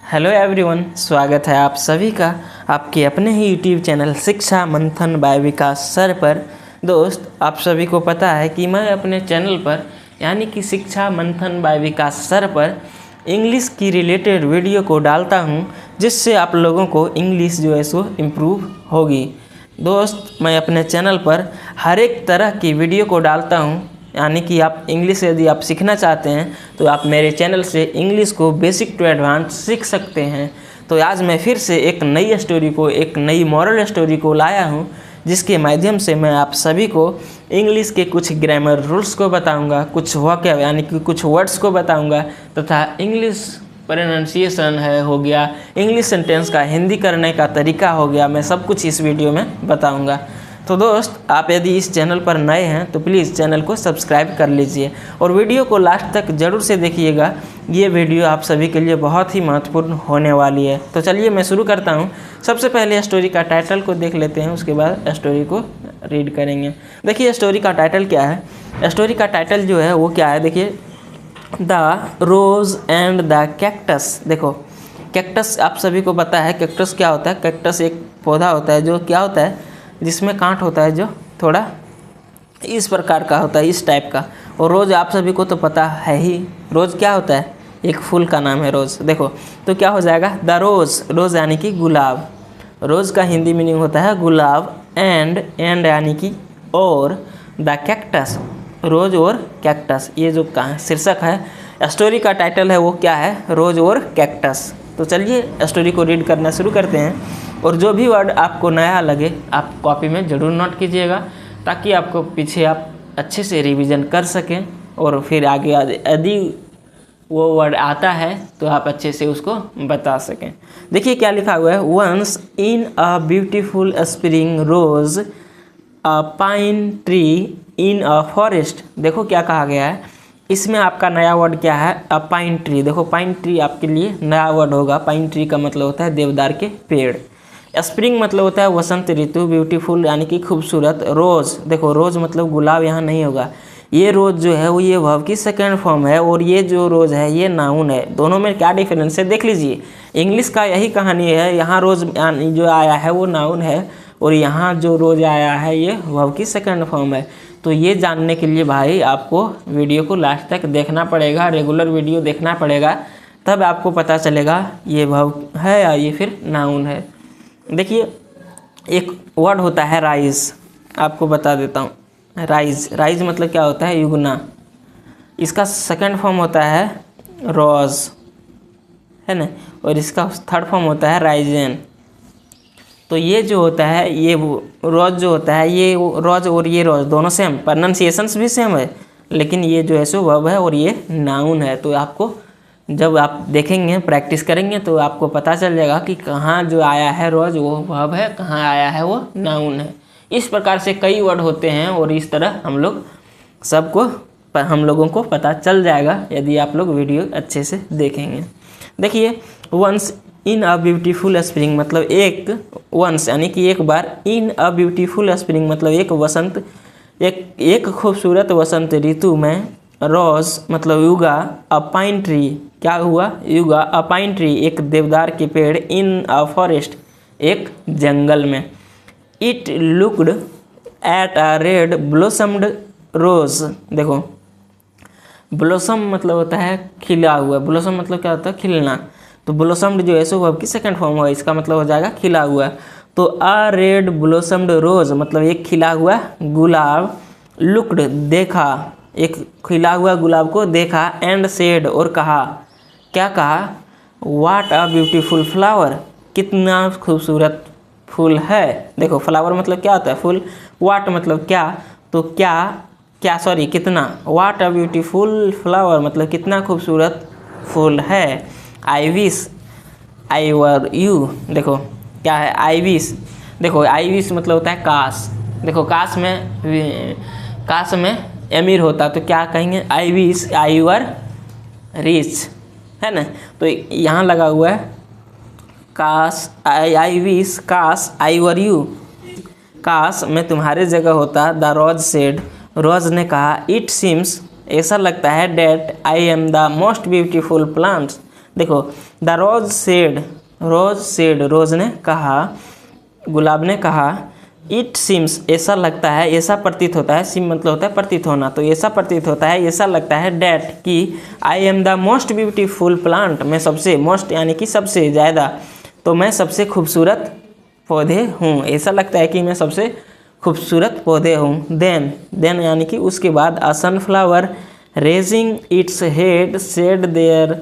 Hello everyone, स्वागत है आप सभी का आपके अपने ही यूट्यूब चैनल शिक्षा मंथन बाय विकास सर पर। दोस्त, आप सभी को पता है कि मैं अपने चैनल पर यानी कि शिक्षा मंथन बाय विकास सर पर इंग्लिश की रिलेटेड वीडियो को डालता हूं, जिससे आप लोगों को इंग्लिश जो है सो इम्प्रूव होगी। दोस्त, मैं अपने चैनल पर हर एक तरह की वीडियो को डालता हूं, यानी कि आप इंग्लिश यदि आप सीखना चाहते हैं तो आप मेरे चैनल से इंग्लिश को बेसिक टू एडवांस सीख सकते हैं। तो आज मैं फिर से एक नई स्टोरी को, एक नई मॉरल स्टोरी को लाया हूं, जिसके माध्यम से मैं आप सभी को इंग्लिश के कुछ ग्रामर रूल्स को बताऊंगा, कुछ वोकैब यानी कि कुछ वर्ड्स को बताऊंगा, तथा इंग्लिश प्रोनाउंसिएशन हो गया, इंग्लिश सेंटेंस का हिंदी करने का तरीका हो गया, मैं सब कुछ इस वीडियो में बताऊँगा। तो दोस्त, आप यदि इस चैनल पर नए हैं तो प्लीज़ चैनल को सब्सक्राइब कर लीजिए और वीडियो को लास्ट तक ज़रूर से देखिएगा। ये वीडियो आप सभी के लिए बहुत ही महत्वपूर्ण होने वाली है। तो चलिए मैं शुरू करता हूँ। सबसे पहले स्टोरी का टाइटल को देख लेते हैं, उसके बाद स्टोरी को रीड करेंगे। देखिए स्टोरी का टाइटल क्या है। स्टोरी का टाइटल जो है वो क्या है, देखिए, the rose and the cactus. देखो, कैक्टस आप सभी को पता है कैक्टस क्या होता है। कैक्टस एक पौधा होता है जो क्या होता है, जिसमें कांट होता है, जो थोड़ा इस प्रकार का होता है, इस टाइप का। और रोज़ आप सभी को तो पता है ही, रोज़ क्या होता है, एक फूल का नाम है रोज़। देखो तो क्या हो जाएगा, द रोज़, रोज़ यानी कि गुलाब। रोज़ का हिंदी मीनिंग होता है गुलाब, एंड यानी कि और, द कैक्टस, रोज़ और कैक्टस। ये जो शीर्षक है, स्टोरी का टाइटल है वो क्या है, रोज़ और कैक्टस। तो चलिए स्टोरी को रीड करना शुरू करते हैं। और जो भी वर्ड आपको नया लगे आप कॉपी में ज़रूर नोट कीजिएगा, ताकि आपको पीछे आप अच्छे से रिवीजन कर सकें और फिर आगे यदि वो वर्ड आता है तो आप अच्छे से उसको बता सकें। देखिए क्या लिखा हुआ है, once in a beautiful spring rose a pine tree in a forest. देखो क्या कहा गया है, इसमें आपका नया वर्ड क्या है, अ पाइन ट्री। देखो पाइन ट्री आपके लिए नया वर्ड होगा। पाइन ट्री का मतलब होता है देवदार के पेड़। स्प्रिंग मतलब होता है वसंत ऋतु। ब्यूटीफुल यानी कि खूबसूरत। रोज़, देखो रोज़ मतलब गुलाब यहाँ नहीं होगा। ये रोज़ जो है वो ये वर्ब की सेकेंड फॉर्म है, और ये जो रोज़ है ये नाउन है। दोनों में क्या डिफरेंस है देख लीजिए। इंग्लिश का यही कहानी है, यहाँ रोज़ जो आया है वो नाउन है, और यहाँ जो रोज़ आया है ये वर्ब की सेकेंड फॉर्म है। तो ये जानने के लिए भाई आपको वीडियो को लास्ट तक देखना पड़ेगा, रेगुलर वीडियो देखना पड़ेगा, तब आपको पता चलेगा ये वर्ब है या ये फिर नाउन है। देखिए एक वर्ड होता है राइज, आपको बता देता हूँ। राइज, राइज मतलब क्या होता है, युगना। इसका सेकंड फॉर्म होता है रोज, है ना, और इसका थर्ड फॉर्म होता है राइजेन। तो ये जो होता है, ये रोज जो होता है, ये रोज और ये रोज दोनों सेम, प्रोनाउंसिएशंस भी सेम है, लेकिन ये जो है सो वर्ब है और ये नाउन है। तो आपको जब आप देखेंगे, प्रैक्टिस करेंगे, तो आपको पता चल जाएगा कि कहाँ जो आया है रोज वो वर्ब है, कहाँ आया है वो नाउन है। इस प्रकार से कई वर्ड होते हैं, और इस तरह हम लोगों को पता चल जाएगा यदि आप लोग वीडियो अच्छे से देखेंगे। देखिए once in a beautiful spring मतलब एक, वंस यानी कि एक बार, इन अ ब्यूटीफुल स्प्रिंग मतलब एक वसंत, एक खूबसूरत वसंत ऋतु में, रोज मतलब युगा, अ पाइन ट्री क्या हुआ, युगा, अ पाइन ट्री एक देवदार के पेड़, इन अ फॉरेस्ट एक जंगल में, it looked at a red blossomed rose. देखो ब्लोसम मतलब होता है खिला हुआ, ब्लोसम मतलब क्या होता है, खिलना। तो ब्लोसम्ड जो है सो वर्ब की सेकंड फॉर्म हुआ, इसका मतलब हो जाएगा खिला हुआ। तो अ रेड ब्लोसम्ड रोज मतलब एक खिला हुआ गुलाब, लुक्ड देखा, एक खिला हुआ गुलाब को देखा, एंड सेड और कहा, क्या कहा, व्हाट अ ब्यूटीफुल फ्लावर, कितना खूबसूरत फूल है। देखो फ्लावर मतलब क्या होता है, फूल। व्हाट मतलब क्या, तो कितना, व्हाट अ ब्यूटीफुल फ्लावर मतलब कितना खूबसूरत फूल है। I wish I were you, देखो क्या है, आई विश। देखो आई विश मतलब होता है काश। देखो काश में अमीर होता तो क्या कहेंगे, I wish I were rich, है ना। तो यहाँ लगा हुआ है काश, आई विश काश आई वर यू, काश मैं तुम्हारे जगह होता। द रोज सेड, रोज ने कहा, इट सीम्स ऐसा लगता है, that I am the most beautiful plants देखो द रोज सेड रोज ने कहा, गुलाब ने कहा, इट सीम्स ऐसा लगता है, ऐसा प्रतीत होता है, सीम मतलब होता है प्रतीत होना, तो ऐसा प्रतीत होता है, ऐसा लगता है डैट कि आई am the most beautiful plant, मैं सबसे मोस्ट यानी कि सबसे ज़्यादा, तो मैं सबसे खूबसूरत पौधे हूँ, ऐसा लगता है कि मैं सबसे खूबसूरत पौधे हूँ। देन यानी कि उसके बाद a sunflower raising its head said there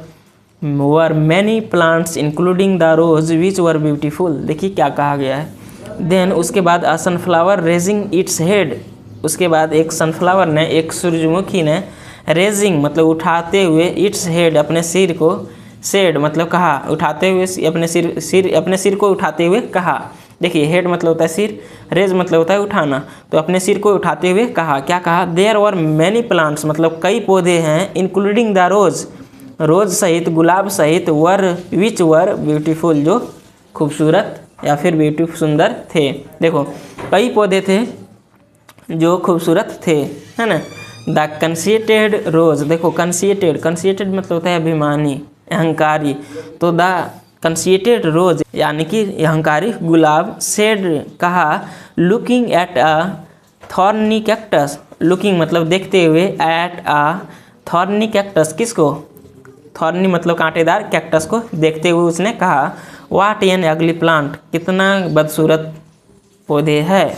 were many plants including the rose which were beautiful. देखिए क्या कहा गया है। देन उसके बाद a sunflower raising its head, उसके बाद एक सनफ्लावर ने, एक सूरजमुखी ने, रेजिंग मतलब उठाते हुए, इट्स हेड अपने सिर को, सेड मतलब कहा, उठाते हुए अपने सिर को उठाते हुए कहा। देखिए हेड मतलब होता है सिर, रेज मतलब होता है उठाना, तो अपने सिर को उठाते हुए कहा, क्या कहा, देयर वर मैनी प्लांट्स मतलब कई पौधे हैं, इंक्लूडिंग द रोज सहित, गुलाब सहित, विच वर ब्यूटीफुल जो खूबसूरत या फिर ब्यूटीफुल सुंदर थे। देखो कई पौधे थे जो खूबसूरत थे, है ना। द कंसीटेड रोज, देखो कंसीटेड मतलब होता है अभिमानी, अहंकारी, तो द कंसीटेड रोज यानी कि अहंकारी गुलाब, सेड कहा, looking at a thorny cactus, looking मतलब देखते हुए, एट अ थॉर्नी कैक्टस, किसको, थॉर्नी मतलब कांटेदार, कैक्टस को देखते हुए उसने कहा, वाट एन अगली प्लांट, कितना बदसूरत पौधे है।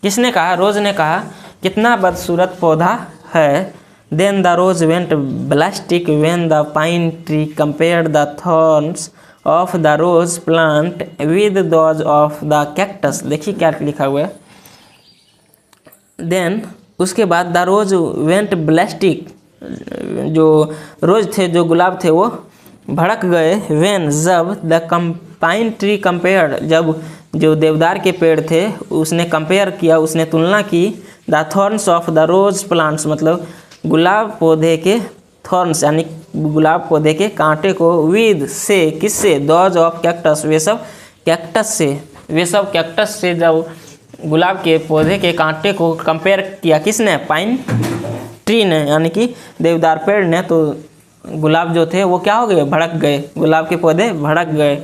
किसने कहा, रोज ने कहा, कितना बदसूरत पौधा है। Then the rose went ballistic when the pine tree compared the thorns of the rose plant with those of the cactus. देखिए क्या लिखा हुआ है। देन उसके बाद द रोज वेंट ब्लास्टिक, जो रोज थे, जो गुलाब थे, वो भड़क गए, व्हेन जब, द पाइन ट्री कंपेयर्ड, जब जो देवदार के पेड़ थे उसने कंपेयर किया, उसने तुलना की, the thorns of the rose plants मतलब गुलाब पौधे के थॉर्न्स यानी गुलाब पौधे के कांटे को, विद से, किससे, दोज ऑफ कैक्टस, वे सब कैक्टस से जब गुलाब के पौधे के कांटे को कंपेयर किया, किसने, पाइन ट्री ने यानी कि देवदार पेड़ ने, तो गुलाब जो थे वो क्या हो गए, भड़क गए, गुलाब के पौधे भड़क गए।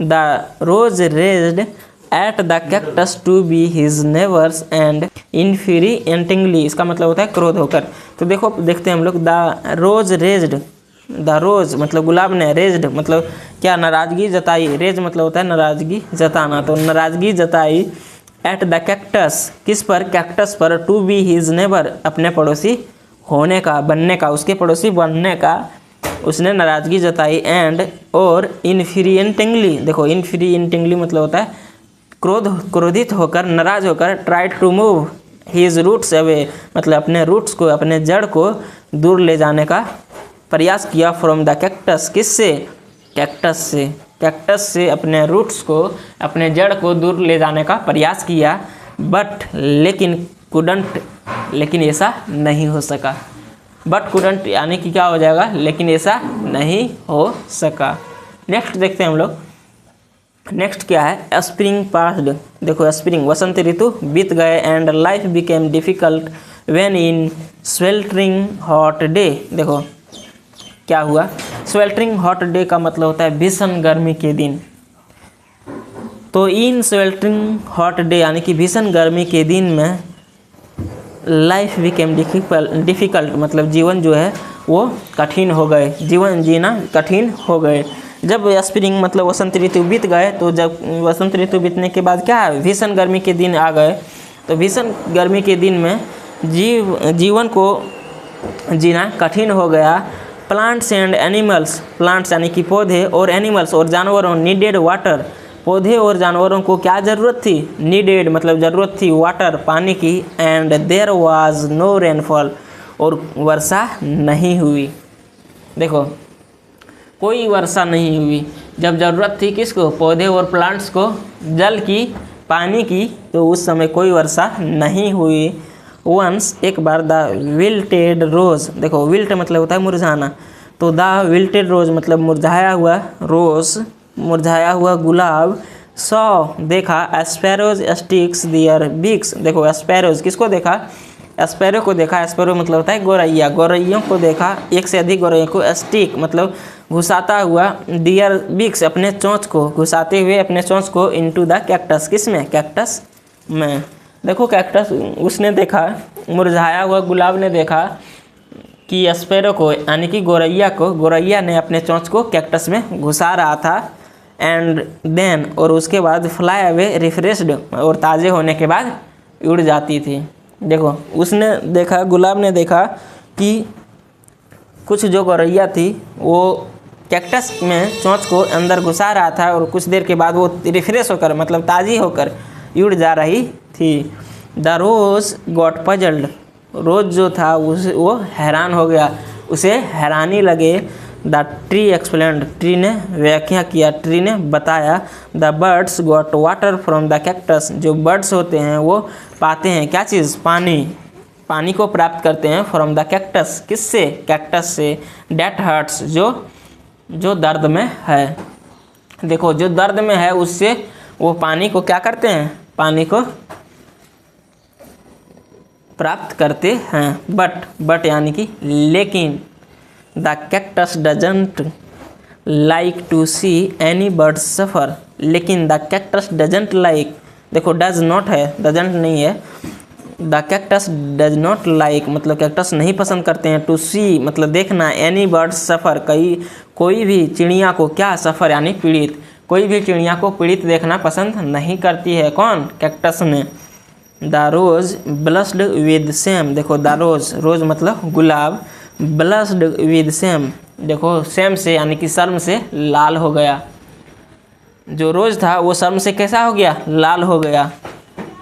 The rose raged at the cactus to be his neighbours and infuriatingly, इसका मतलब होता है क्रोध होकर। तो देखो देखते हैं हम लोग, द रोज रेज्ड, द रोज मतलब गुलाब ने, रेज्ड मतलब क्या, नाराजगी जताई, रेज मतलब होता है नाराजगी जताना, तो नाराजगी जताई, एट द कैक्टस, किस पर, कैक्टस पर, टू बी हिज नेबर अपने पड़ोसी होने का, बनने का, उसके पड़ोसी बनने का उसने नाराज़गी जताई, एंड और इन्फीरिएटिंगली, देखो इन्फीरिएटिंगली मतलब होता है क्रोधित होकर, नाराज होकर, tried to move his roots away मतलब अपने रूट्स को, अपने जड़ को दूर ले जाने का प्रयास किया, फ्रॉम द कैक्टस, किससे, कैक्टस से अपने रूट्स को, अपने जड़ को दूर ले जाने का प्रयास किया, बट लेकिन कुडंट, लेकिन ऐसा नहीं हो सका। बट कुडंट यानी कि क्या हो जाएगा, लेकिन ऐसा नहीं हो सका। नेक्स्ट देखते हैं हम लोग, नेक्स्ट क्या है, स्प्रिंग पास्ड, देखो स्प्रिंग वसंत ऋतु बीत गए, and life became difficult when in sweltering hot day. देखो क्या हुआ, स्वेल्टरिंग हॉट डे का मतलब होता है भीषण गर्मी के दिन, तो इन स्वेल्टरिंग हॉट डे यानी कि भीषण गर्मी के दिन में लाइफ बिकेम डिफ़िकल्ट मतलब जीवन जो है वो कठिन हो गए, जीवन जीना कठिन हो गए। जब स्प्रिंग मतलब वसंत ऋतु बीत गए, तो जब वसंत ऋतु बीतने के बाद क्या है, भीषण गर्मी के दिन आ गए, तो भीषण गर्मी के दिन में जीवन को जीना कठिन हो गया। प्लांट्स एंड एनिमल्स, प्लांट्स यानी कि पौधे, और एनिमल्स और जानवरों, नीडेड वाटर, पौधे और जानवरों को क्या ज़रूरत थी, नीडेड मतलब ज़रूरत थी, वाटर पानी की, and there was no rainfall और वर्षा नहीं हुई। देखो कोई वर्षा नहीं हुई, जब ज़रूरत थी किसको, पौधे और प्लांट्स को जल की, पानी की, तो उस समय कोई वर्षा नहीं हुई। वंस एक बार द विल्टेड रोज, देखो विल्ट मतलब होता है मुरझाना, तो द विल्टेड रोज मतलब मुरझाया हुआ रोज, मुरझाया हुआ गुलाब, सॉ देखा, एस्पैरोज स्टिक्स दियर बिक्स, देखो एस्पैरोज किसको देखा, एस्पैरो को देखा, एस्पैरो मतलब होता है गौरैया, गौरैयों को देखा, एक से अधिक गौरैयों को, स्टिक मतलब घुसाता हुआ डियर बिक्स अपने चोंच को घुसाते हुए अपने चोंच को इनटू द कैक्टस, किस में, कैक्टस में। देखो कैक्टस उसने देखा, मुरझाया हुआ गुलाब ने देखा कि स्पैरो को यानी कि गोरैया ने अपने चोंच को कैक्टस में घुसा रहा था। एंड देन और उसके बाद फ्लाई अवे रिफ्रेश्ड और ताज़े होने के बाद उड़ जाती थी। देखो उसने देखा, गुलाब ने देखा कि कुछ जो गौरैया थी वो कैक्टस में चोंच को अंदर घुसा रहा था और कुछ देर के बाद वो रिफ्रेश होकर मतलब ताज़ी होकर उड़ जा रही थी। द रोज़ गॉट पजल्ड, रोज़ जो था वो हैरान हो गया, उसे हैरानी लगे। द ट्री एक्सप्लेन्ड, ट्री ने व्याख्या किया, ट्री ने बताया। The birds got water from the cactus, जो बर्ड्स होते हैं वो पाते हैं क्या चीज़, पानी को प्राप्त करते हैं फ्रॉम द कैक्टस, किससे, कैक्टस से। डेट हर्ट्स, जो दर्द में है। देखो जो दर्द में है उससे वो पानी को क्या करते हैं, पानी को प्राप्त करते हैं। बट यानी कि लेकिन the cactus doesn't like to see any bird suffer, लेकिन द कैक्टस डजंट लाइक, देखो डज नॉट है, डजंट नहीं है। The cactus does not like मतलब कैक्टस नहीं पसंद करते हैं, टू सी मतलब देखना, एनी बर्ड सफ़र कोई भी चिड़िया को क्या, सफ़र यानी पीड़ित, कोई भी चिड़िया को पीड़ित देखना पसंद नहीं करती है, कौन, कैक्टस ने। The rose blushed with shame, देखो द रोज़ मतलब गुलाब, ब्लस्ड विद सेम, देखो सेम से यानी कि शर्म से लाल हो गया। जो रोज़ था वो शर्म से कैसा हो गया, लाल हो गया।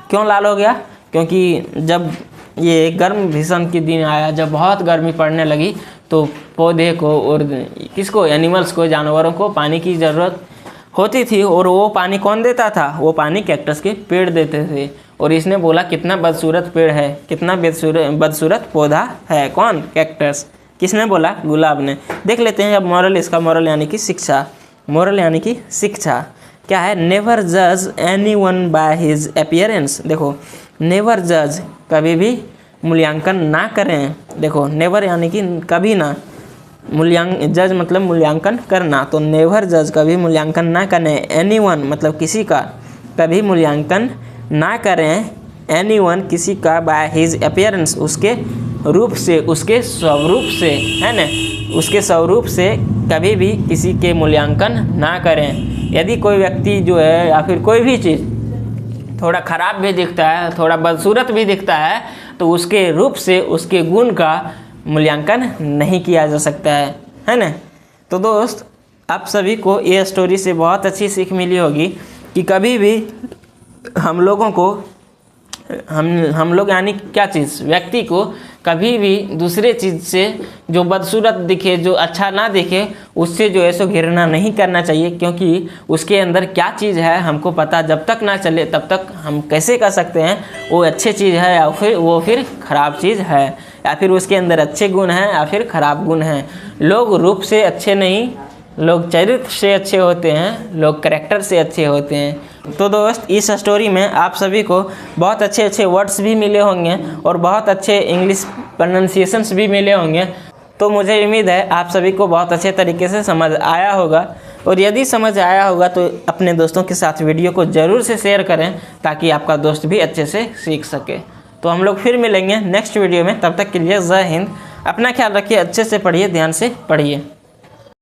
क्यों लाल हो गया, क्योंकि जब ये गर्म भीषण के दिन आया, जब बहुत गर्मी पड़ने लगी तो पौधे को और किसको, एनिमल्स को, जानवरों को पानी की ज़रूरत होती थी और वो पानी कौन देता था, वो पानी कैक्टस के पेड़ देते थे। और इसने बोला कितना बदसूरत पेड़ है, कितना बदसूरत पौधा है, कौन, कैक्टस। किसने बोला, गुलाब ने। देख लेते हैं अब मॉरल, इसका मॉरल यानी कि शिक्षा, मॉरल यानी कि शिक्षा क्या है, नेवर जज any one by his appearance. देखो नेवर जज, कभी भी मूल्यांकन ना करें, देखो नेवर यानी कि कभी ना, जज मतलब मूल्यांकन करना, तो नेवर जज कभी मूल्यांकन ना करें, एनी वन मतलब किसी का, कभी मूल्यांकन ना करें, एनी वन किसी का, बाय हिज अपीयरेंस उसके रूप से, उसके स्वरूप से, है ना, उसके स्वरूप से कभी भी किसी के मूल्यांकन ना करें। यदि कोई व्यक्ति जो है या फिर कोई भी चीज़ थोड़ा ख़राब भी दिखता है, थोड़ा बदसूरत भी दिखता है, तो उसके रूप से, उसके गुण का मूल्यांकन नहीं किया जा सकता है ना। तो दोस्त आप सभी को ये स्टोरी से बहुत अच्छी सीख मिली होगी कि कभी भी हम लोगों को, हम लोग यानी क्या चीज़, व्यक्ति को कभी भी दूसरे चीज़ से जो बदसूरत दिखे, जो अच्छा ना दिखे, उससे जो है सो घृणा नहीं करना चाहिए, क्योंकि उसके अंदर क्या चीज़ है हमको पता जब तक ना चले तब तक हम कैसे कर सकते हैं वो अच्छी चीज़ है या फिर वो फिर ख़राब चीज़ है, या फिर उसके अंदर अच्छे गुण हैं या फिर ख़राब गुण हैं। लोग रूप से अच्छे नहीं, लोग चरित्र से अच्छे होते हैं, लोग कैरेक्टर से अच्छे होते हैं। तो दोस्त इस स्टोरी में आप सभी को बहुत अच्छे अच्छे वर्ड्स भी मिले होंगे और बहुत अच्छे इंग्लिश प्रोनाउंसिएशंस भी मिले होंगे। तो मुझे उम्मीद है आप सभी को बहुत अच्छे तरीके से समझ आया होगा, और यदि समझ आया होगा तो अपने दोस्तों के साथ वीडियो को ज़रूर से शेयर करें ताकि आपका दोस्त भी अच्छे से सीख सके। तो हम लोग फिर मिलेंगे नेक्स्ट वीडियो में, तब तक के लिए जय हिंद। अपना ख्याल रखिए, अच्छे से पढ़िए, ध्यान से पढ़िए।